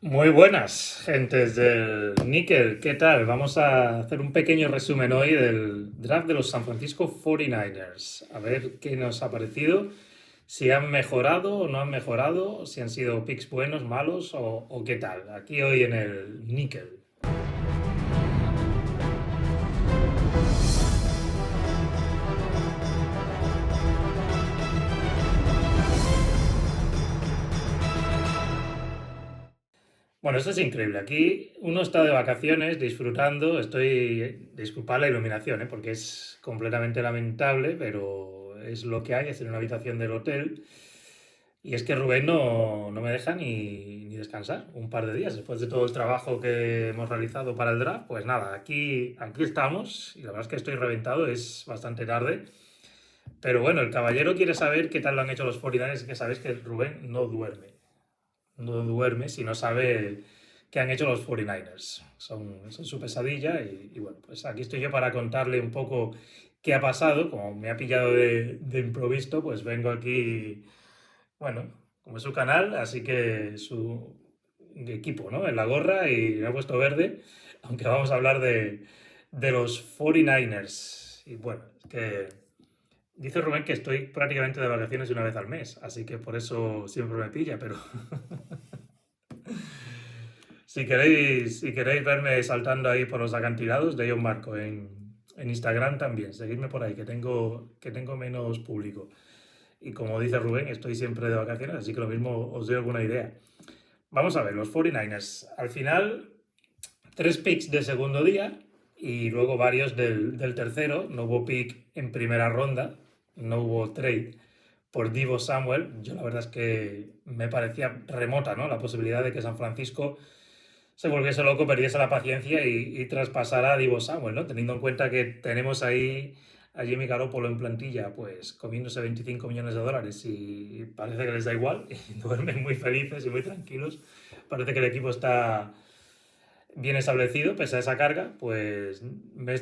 Muy buenas, gentes del Níquel. ¿Qué tal? Vamos a hacer un pequeño resumen hoy del draft de los San Francisco 49ers. A ver qué nos ha parecido, si han mejorado o no han mejorado, si han sido picks buenos, malos o qué tal. Aquí hoy en el Níquel. Bueno, esto es increíble. Aquí uno está de vacaciones, disfrutando. Disculpad la iluminación, porque es completamente lamentable, pero es lo que hay, es en una habitación del hotel. Y es que Rubén no me deja ni descansar un par de días después de todo el trabajo que hemos realizado para el draft. Pues nada, aquí estamos y la verdad es que estoy reventado, es bastante tarde. Pero bueno, el caballero quiere saber qué tal lo han hecho los 49ers, que sabéis que Rubén no duerme si no sabe qué han hecho los 49ers. Son su pesadilla y bueno, pues aquí estoy yo para contarle un poco qué ha pasado. Como me ha pillado de improviso, pues vengo aquí, bueno, como es su canal, así que su equipo, ¿no? En la gorra y me ha puesto verde, aunque vamos a hablar de los 49ers. Y bueno, es que dice Rubén que estoy prácticamente de vacaciones una vez al mes, así que por eso siempre me pilla, pero si queréis verme saltando ahí por los acantilados, de John Marco en Instagram también. Seguidme por ahí, que tengo menos público. Y como dice Rubén, estoy siempre de vacaciones, así que lo mismo os doy alguna idea. Vamos a ver, los 49ers. Al final, tres picks de segundo día y luego varios del tercero. No hubo pick en primera ronda, no hubo trade por Divo Samuel. Yo la verdad es que me parecía remota, ¿no? La posibilidad de que San Francisco se volviese loco, perdiese la paciencia y traspasara a Divo Samuel, ¿no? Teniendo en cuenta que tenemos ahí a Jimmy Garoppolo en plantilla, pues comiéndose 25 millones de dólares y parece que les da igual, y duermen muy felices y muy tranquilos. Parece que el equipo está bien establecido, pese a esa carga, pues me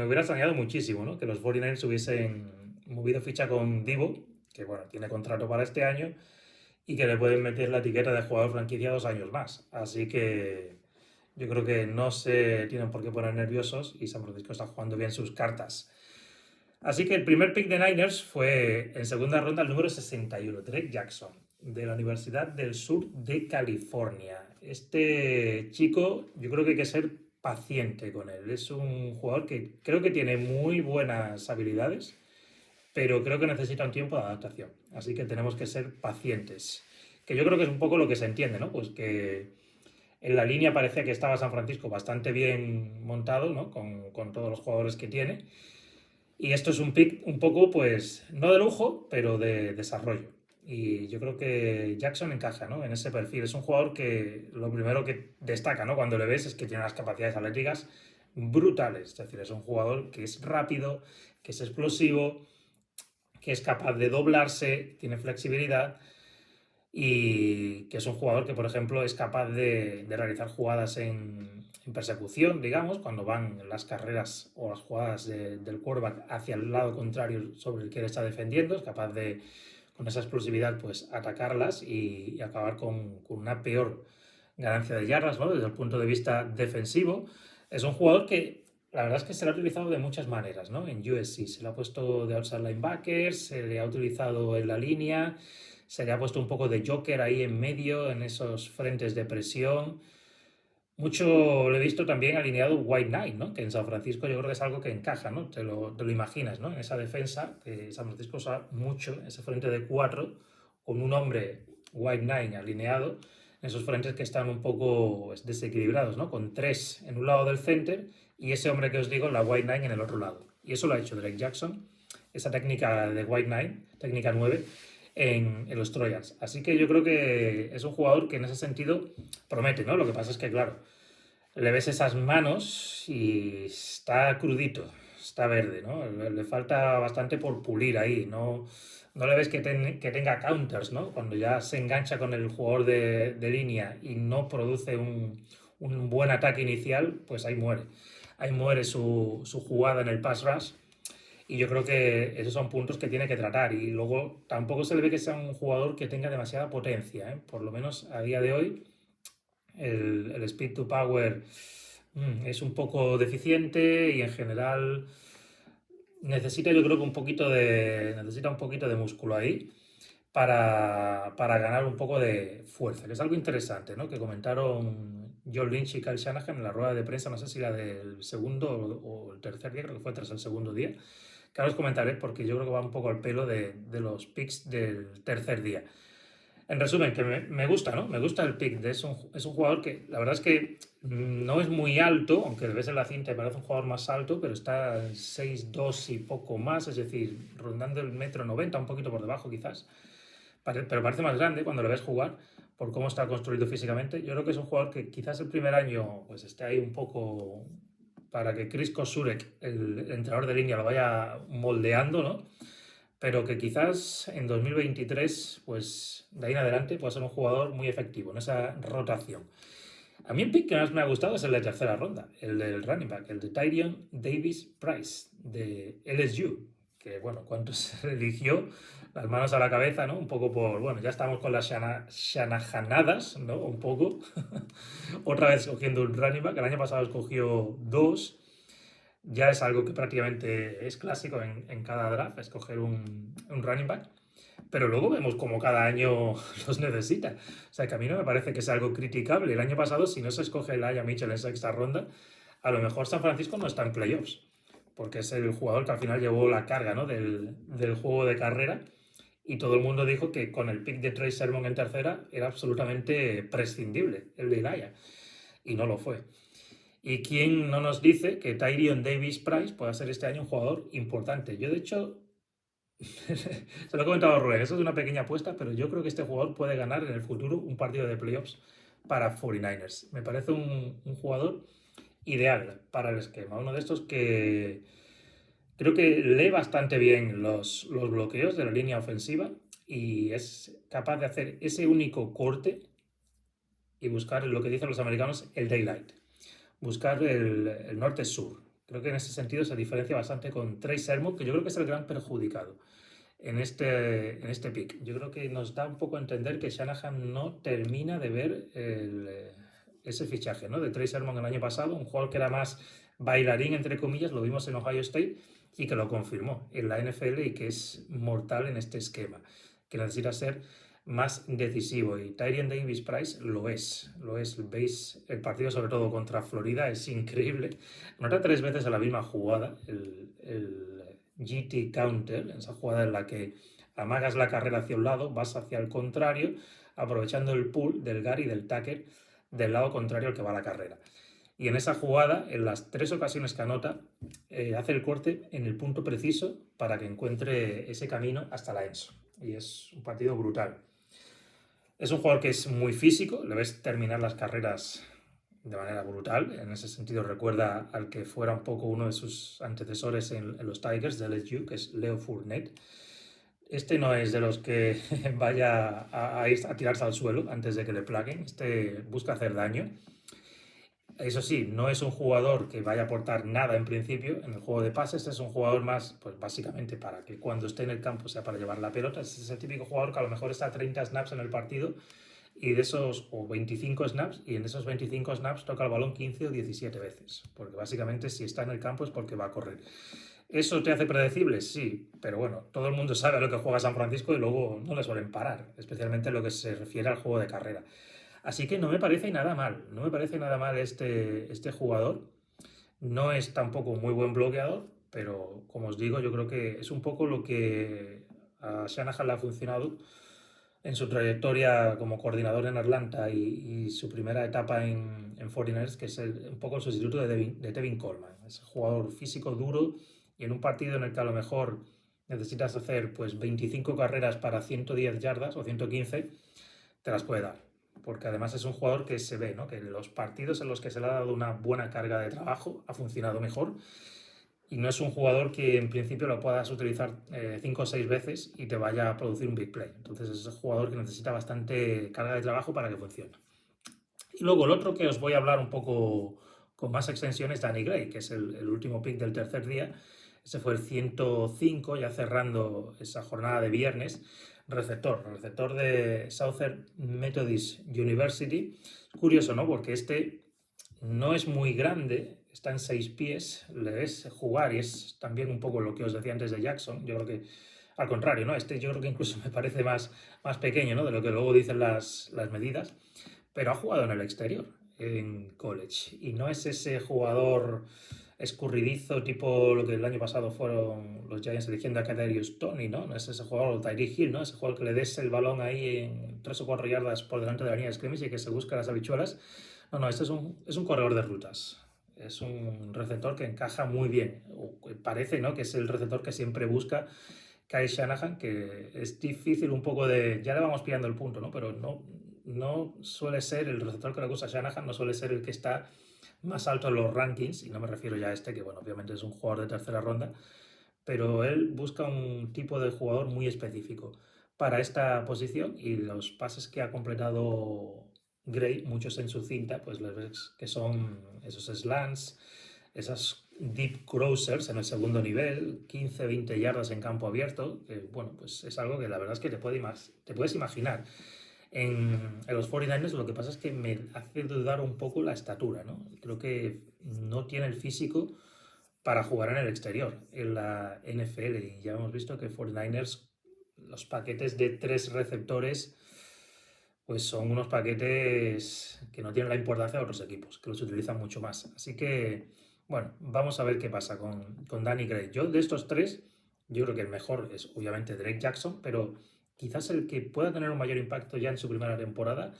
hubiera extrañado muchísimo, ¿no? Que los 49ers hubiesen movido ficha con Divo, que bueno, tiene contrato para este año, y que le pueden meter la etiqueta de jugador franquicia 2 años más. Así que yo creo que no se tienen por qué poner nerviosos y San Francisco está jugando bien sus cartas. Así que el primer pick de Niners fue en segunda ronda el número 61, Drake Jackson, de la Universidad del Sur de California. Este chico, yo creo que hay que ser paciente con él. Es un jugador que creo que tiene muy buenas habilidades, pero creo que necesita un tiempo de adaptación. Así que tenemos que ser pacientes. Que yo creo que es un poco lo que se entiende, ¿no? Pues que en la línea parecía que estaba San Francisco bastante bien montado, ¿no? Con todos los jugadores que tiene. Y esto es un pick un poco, pues, no de lujo, pero de desarrollo. Y yo creo que Jackson encaja, ¿no? En ese perfil. Es un jugador que lo primero que destaca, ¿no? Cuando le ves es que tiene unas capacidades atléticas brutales. Es decir, es un jugador que es rápido, que es explosivo, que es capaz de doblarse, tiene flexibilidad y que es un jugador que, por ejemplo, es capaz de realizar jugadas en persecución, digamos, cuando van las carreras o las jugadas del quarterback hacia el lado contrario sobre el que él está defendiendo, es capaz de, con esa explosividad, pues atacarlas y acabar con una peor ganancia de yardas, ¿no? Desde el punto de vista defensivo. Es un jugador que la verdad es que se le ha utilizado de muchas maneras, ¿no? En USC se le ha puesto de outside linebacker, se le ha utilizado en la línea, se le ha puesto un poco de Joker ahí en medio, en esos frentes de presión. Mucho lo he visto también alineado White Knight, ¿no? Que en San Francisco yo creo que es algo que encaja, ¿no? Te lo imaginas, ¿no? En esa defensa, que San Francisco usa mucho, ese frente de cuatro, con un hombre White Knight alineado, en esos frentes que están un poco pues, desequilibrados, ¿no? Con tres en un lado del center y ese hombre que os digo, la White Knight en el otro lado. Y eso lo ha hecho Drake Jackson, esa técnica de White Knight, técnica 9 en los Trojans. Así que yo creo que es un jugador que en ese sentido promete, ¿no? Lo que pasa es que, claro, le ves esas manos y está crudito, está verde, ¿no? Le falta bastante por pulir ahí, no le ves que tenga counters, ¿no? Cuando ya se engancha con el jugador de línea y no produce un buen ataque inicial, pues ahí muere. Ahí muere su jugada en el pass rush y yo creo que esos son puntos que tiene que tratar. Y luego tampoco se le ve que sea un jugador que tenga demasiada potencia, ¿eh? Por lo menos a día de hoy el speed to power es un poco deficiente y en general necesita yo creo que necesita un poquito de músculo ahí para ganar un poco de fuerza, que es algo interesante, ¿no? Que comentaron John Lynch y Kyle Shanahan en la rueda de prensa, no sé si la del segundo o el tercer día, creo que fue tras el segundo día, que ahora os comentaré porque yo creo que va un poco al pelo de los picks del tercer día. En resumen, que me gusta, ¿no? Me gusta el pick. Es un jugador que la verdad es que no es muy alto, aunque ves en la cinta y parece un jugador más alto, pero está en 6'2" y poco más, es decir, rondando el 1,90 m, un poquito por debajo quizás. Pero parece más grande cuando lo ves jugar por cómo está construido físicamente. Yo creo que es un jugador que quizás el primer año pues esté ahí un poco para que Chris Kosurek, el entrenador de línea, lo vaya moldeando, ¿no? Pero que quizás en 2023, pues de ahí en adelante, pueda ser un jugador muy efectivo en esa rotación. A mí el pick que más me ha gustado es el de tercera ronda, el del running back, el de Tyrion Davis Price, de LSU, que bueno, cuando se eligió, las manos a la cabeza, ¿no? Un poco por, bueno, ya estamos con las shanahanadas, ¿no? Un poco. Otra vez cogiendo un running back, el año pasado escogió dos, ya es algo que prácticamente es clásico en cada draft, escoger un running back, pero luego vemos como cada año los necesita. O sea, que a mí no me parece que sea algo criticable. El año pasado, si no se escoge el Elijah Mitchell en sexta ronda, a lo mejor San Francisco no está en playoffs, porque es el jugador que al final llevó la carga, ¿no? del juego de carrera, y todo el mundo dijo que con el pick de Trey Sermon en tercera era absolutamente prescindible el de Elijah, y no lo fue. ¿Y quién no nos dice que Tyrion Davis Price pueda ser este año un jugador importante? Yo, de hecho, se lo he comentado a Rubén, eso es una pequeña apuesta, pero yo creo que este jugador puede ganar en el futuro un partido de playoffs para 49ers. Me parece un jugador ideal para el esquema, uno de estos que creo que lee bastante bien los bloqueos de la línea ofensiva y es capaz de hacer ese único corte y buscar lo que dicen los americanos el daylight, buscar el norte-sur. Creo que en ese sentido se diferencia bastante con Trey Sermon, que yo creo que es el gran perjudicado en este pick. Yo creo que nos da un poco a entender que Shanahan no termina de ver ese fichaje, ¿no? De Trey Sermon el año pasado, un jugador que era más bailarín, entre comillas, lo vimos en Ohio State y que lo confirmó en la NFL y que es mortal en este esquema, que necesita ser más decisivo, y Tyrion Davis Price lo es. Veis el partido sobre todo contra Florida, es increíble. Nota 3 veces en la misma jugada, el GT counter, esa jugada en la que amagas la carrera hacia un lado, vas hacia el contrario, aprovechando el pull del guard y del tackle del lado contrario al que va la carrera. Y en esa jugada, en las 3 ocasiones que anota, hace el corte en el punto preciso para que encuentre ese camino hasta la ENSO. Y es un partido brutal. Es un jugador que es muy físico, le ves terminar las carreras de manera brutal. En ese sentido recuerda al que fuera un poco uno de sus antecesores en los Tigers de LSU, que es Leo Fournette. Este no es de los que vaya a tirarse al suelo antes de que le plaguen. Este busca hacer daño. Eso sí, no es un jugador que vaya a aportar nada en principio en el juego de pases. Este es un jugador más, pues básicamente para que cuando esté en el campo sea para llevar la pelota. Es ese típico jugador que a lo mejor está a 30 snaps en el partido y de esos, o 25 snaps, y en esos 25 snaps toca el balón 15 o 17 veces. Porque básicamente si está en el campo es porque va a correr. ¿Eso te hace predecible? Sí, pero bueno, todo el mundo sabe a lo que juega San Francisco y luego no le suelen parar, especialmente en lo que se refiere al juego de carrera. Así que no me parece nada mal, no me parece nada mal este jugador. No es tampoco muy buen bloqueador, pero como os digo, yo creo que es un poco lo que a Shanahan le ha funcionado en su trayectoria como coordinador en Atlanta y su primera etapa en 49ers, que es un poco el sustituto de Tevin Coleman. Es un jugador físico duro y en un partido en el que a lo mejor necesitas hacer pues 25 carreras para 110 yardas o 115, te las puede dar. Porque además es un jugador que se ve, ¿no? Que en los partidos en los que se le ha dado una buena carga de trabajo ha funcionado mejor. Y no es un jugador que en principio lo puedas utilizar 5 o 6 veces y te vaya a producir un big play. Entonces es un jugador que necesita bastante carga de trabajo para que funcione. Y luego el otro que os voy a hablar un poco con más extensión es Danny Gray, que es el último pick del tercer día. Ese fue el 105, ya cerrando esa jornada de viernes. receptor de Southern Methodist University. Curioso, ¿no? Porque este no es muy grande, está en 6 pies, le ves jugar y es también un poco lo que os decía antes de Jackson. Yo creo que al contrario, ¿no? Este yo creo que incluso me parece más pequeño, ¿no? De lo que luego dicen las medidas, pero ha jugado en el exterior, en college, y no es ese jugador escurridizo tipo lo que el año pasado fueron los Giants eligiendo a Kadarius Toney, ¿no? No es ese jugador, Tyreek Hill, ¿no? Ese jugador que le des el balón ahí en 3 o 4 yardas por delante de la línea de scrimmage y que se busca las habichuelas. No, este es un corredor de rutas. Es un receptor que encaja muy bien. Parece, ¿no? Que es el receptor que siempre busca Kyle Shanahan, que es difícil un poco de... Ya le vamos pillando el punto, ¿no? Pero no suele ser el receptor que le gusta a Shanahan, no suele ser el que está más alto en los rankings, y no me refiero ya a este, que bueno, obviamente es un jugador de tercera ronda, pero él busca un tipo de jugador muy específico para esta posición, y los pases que ha completado Gray, muchos en su cinta, pues les ves que son esos slants, esas deep crossers en el segundo nivel, 15-20 yardas en campo abierto, que bueno, pues es algo que la verdad es que te puedes imaginar. En los 49ers lo que pasa es que me hace dudar un poco la estatura, ¿no? Creo que no tiene el físico para jugar en el exterior, en la NFL, y ya hemos visto que 49ers, los paquetes de 3 receptores, pues son unos paquetes que no tienen la importancia de otros equipos, que los utilizan mucho más. Así que, bueno, vamos a ver qué pasa con Danny Gray. Yo de estos 3, yo creo que el mejor es obviamente Drake Jackson, pero quizás el que pueda tener un mayor impacto ya en su primera temporada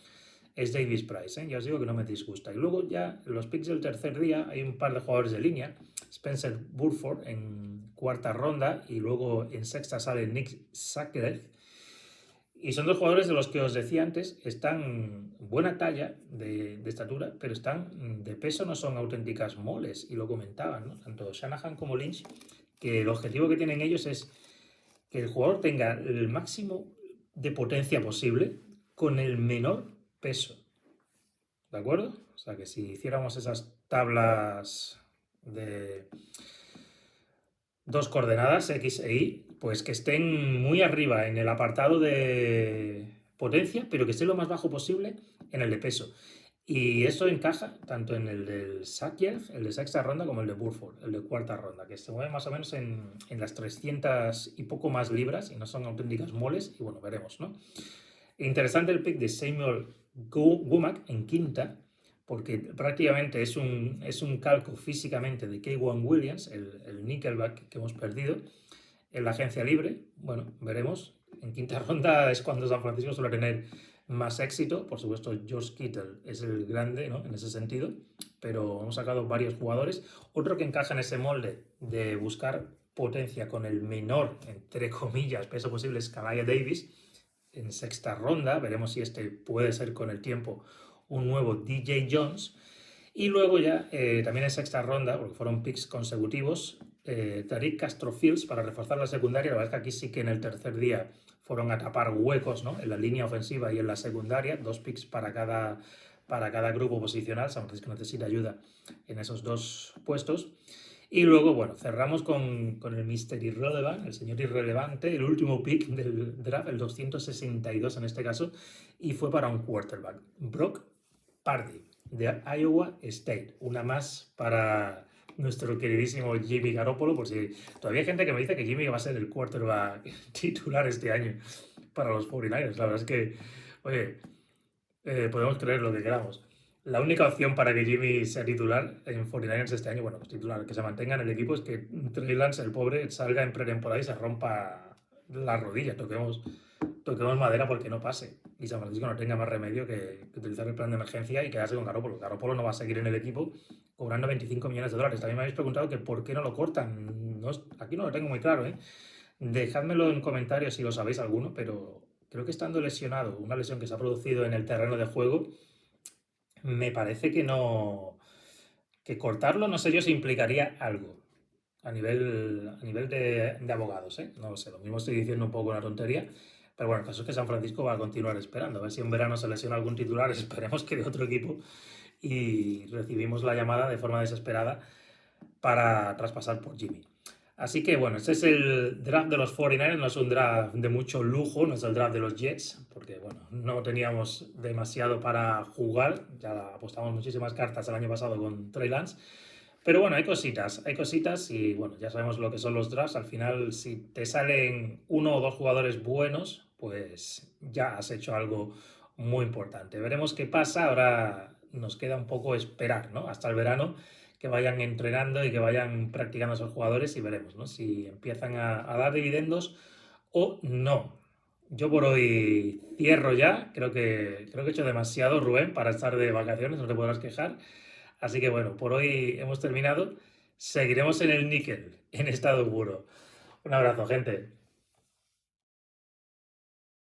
es Davis Price, ¿eh? Ya os digo que no me disgusta. Y luego ya en los picks del tercer día hay un par de jugadores de línea. Spencer Burford en cuarta ronda y luego en sexta sale Nick Sackler. Y son 2 jugadores de los que os decía antes, están buena talla de estatura, pero están de peso, no son auténticas moles, y lo comentaban, ¿no? Tanto Shanahan como Lynch, que el objetivo que tienen ellos es que el jugador tenga el máximo de potencia posible con el menor peso. ¿De acuerdo? O sea que si hiciéramos esas tablas de 2 coordenadas, X e Y, pues que estén muy arriba en el apartado de potencia, pero que esté lo más bajo posible en el de peso. Y eso encaja tanto en el del Sackler, el de sexta ronda, como el de Burford, el de cuarta ronda, que se mueve más o menos en las 300 y poco más libras, y no son auténticas moles, y bueno, veremos, ¿no? Interesante el pick de Samuel Womack en quinta, porque prácticamente es un calco físicamente de K'Waun Williams, el nickelback que hemos perdido en la agencia libre. Bueno, veremos. En quinta ronda es cuando San Francisco suele tener más éxito. Por supuesto, George Kittle es el grande, ¿no? En ese sentido, pero hemos sacado varios jugadores. Otro que encaja en ese molde de buscar potencia con el menor, entre comillas, peso posible es Kalaya Davis en sexta ronda. Veremos si este puede ser con el tiempo un nuevo DJ Jones. Y luego ya, también en sexta ronda, porque fueron picks consecutivos, Tariq Castro Fields para reforzar la secundaria. La verdad es que aquí sí que en el tercer día fueron a tapar huecos, ¿no? En la línea ofensiva y en la secundaria, 2 picks para cada grupo posicional. San Francisco necesita ayuda en esos 2 puestos. Y luego, bueno, cerramos con el Mr. Irrelevant, el señor irrelevante, el último pick del draft, el 262 en este caso, y fue para un quarterback, Brock Purdy, de Iowa State. Una más para nuestro queridísimo Jimmy Garoppolo, por si todavía hay gente que me dice que Jimmy va a ser el quarterback titular este año para los 49ers. La verdad es que, oye, podemos creer lo que queramos. La única opción para que Jimmy sea titular en 49ers este año, bueno, pues titular, que se mantenga en el equipo, es que Trey Lance, el pobre, salga en pretemporada y se rompa la rodilla. Toquemos madera porque no pase. Y San Francisco no tenga más remedio que utilizar el plan de emergencia y quedarse con Garoppolo. Garoppolo no va a seguir en el equipo cobrando 25 millones de dólares. También me habéis preguntado que por qué no lo cortan. No, aquí no lo tengo muy claro, ¿eh? Dejádmelo en comentarios si lo sabéis alguno, pero creo que estando lesionado, una lesión que se ha producido en el terreno de juego, me parece que no. Que cortarlo, no sé yo si implicaría algo a nivel de abogados, ¿eh? No lo sé, lo mismo estoy diciendo un poco una tontería, pero bueno, el caso es que San Francisco va a continuar esperando, a ver si en verano se lesiona algún titular, esperemos que de otro equipo, y recibimos la llamada de forma desesperada para traspasar por Jimmy. Así que bueno, este es el draft de los 49ers, no es un draft de mucho lujo, no es el draft de los Jets, porque bueno, no teníamos demasiado para jugar, ya apostamos muchísimas cartas el año pasado con Trey Lance, pero bueno, hay cositas y bueno, ya sabemos lo que son los drafts, al final si te salen uno o dos jugadores buenos, pues ya has hecho algo muy importante. Veremos qué pasa, ahora nos queda un poco esperar, ¿no? Hasta el verano que vayan entrenando y que vayan practicando esos jugadores y veremos, ¿no? Si empiezan a dar dividendos o no. Yo por hoy cierro ya, creo que he hecho demasiado, Rubén, para estar de vacaciones, no te podrás quejar. Así que bueno, por hoy hemos terminado. Seguiremos en el níquel, en estado puro. Un abrazo, gente.